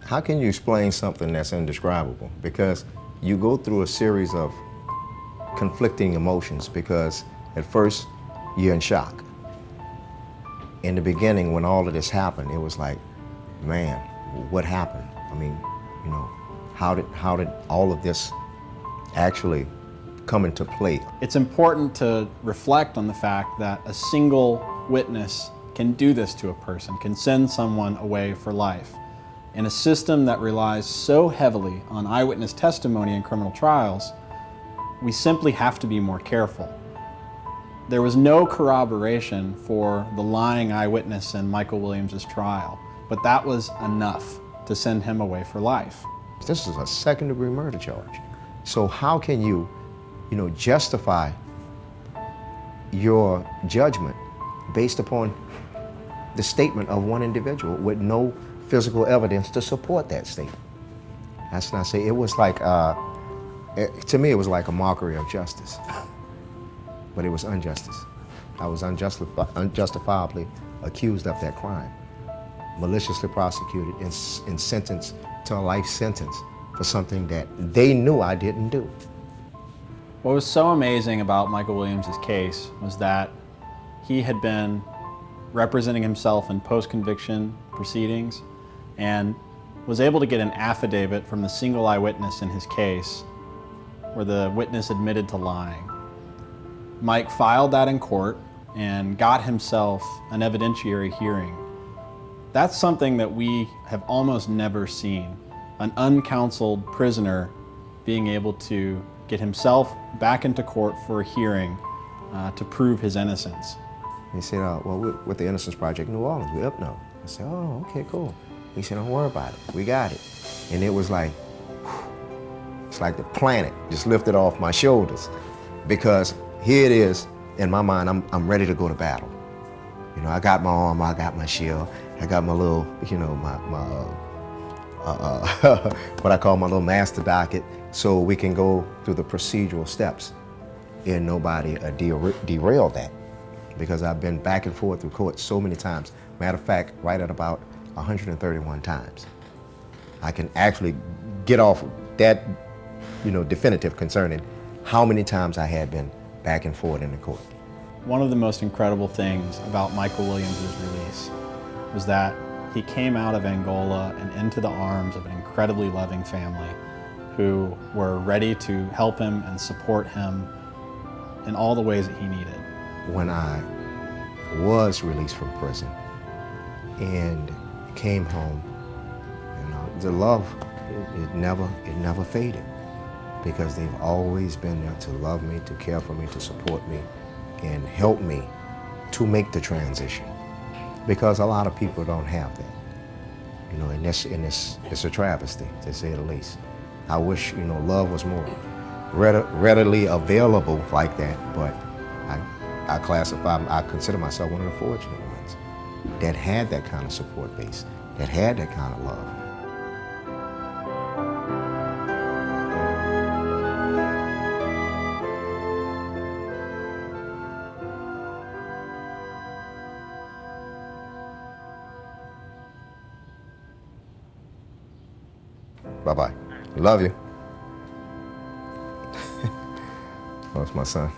how can you explain something that's indescribable? Because you go through a series of conflicting emotions, because at first you're in shock. In the beginning, when all of this happened, it was like, man, what happened? I mean, you know, how did all of this actually come into play? It's important to reflect on the fact that a single witness can do this to a person, can send someone away for life. In a system that relies so heavily on eyewitness testimony in criminal trials, we simply have to be more careful. There was no corroboration for the lying eyewitness in Michael Williams' trial, but that was enough to send him away for life. This is a second-degree murder charge. So how can you, justify your judgment based upon the statement of one individual with no physical evidence to support that statement? That's not say. It was like, to me, it was like a mockery of justice. But it was injustice. I was unjustifiably accused of that crime, maliciously prosecuted and sentenced to a life sentence for something that they knew I didn't do. What was so amazing about Michael Williams' case was that he had been representing himself in post-conviction proceedings and was able to get an affidavit from the single eyewitness in his case where the witness admitted to lying. Mike filed that in court and got himself an evidentiary hearing. That's something that we have almost never seen. An uncounseled prisoner being able to get himself back into court for a hearing to prove his innocence. He said, well, we're with the Innocence Project New Orleans, we're up now. I said, oh, okay, cool. He said, don't worry about it, we got it. And it was like, it's like the planet just lifted off my shoulders, because here it is, in my mind, I'm ready to go to battle. I got my armor, I got my shield, I got my little, what I call my little master docket, so we can go through the procedural steps and nobody derail that. Because I've been back and forth through court so many times. Matter of fact, right at about 131 times. I can actually get off that, definitive concerning how many times I had been back and forth in the court. One of the most incredible things about Michael Williams' release was that he came out of Angola and into the arms of an incredibly loving family who were ready to help him and support him in all the ways that he needed. When I was released from prison and came home, the love, it never faded, because they've always been there to love me, to care for me, to support me, and help me to make the transition. Because a lot of people don't have that. And it's a travesty, to say the least. I wish, love was more readily available like that, but I consider myself one of the fortunate ones that had that kind of support base, that had that kind of love. Bye-bye. Love you. That's my son.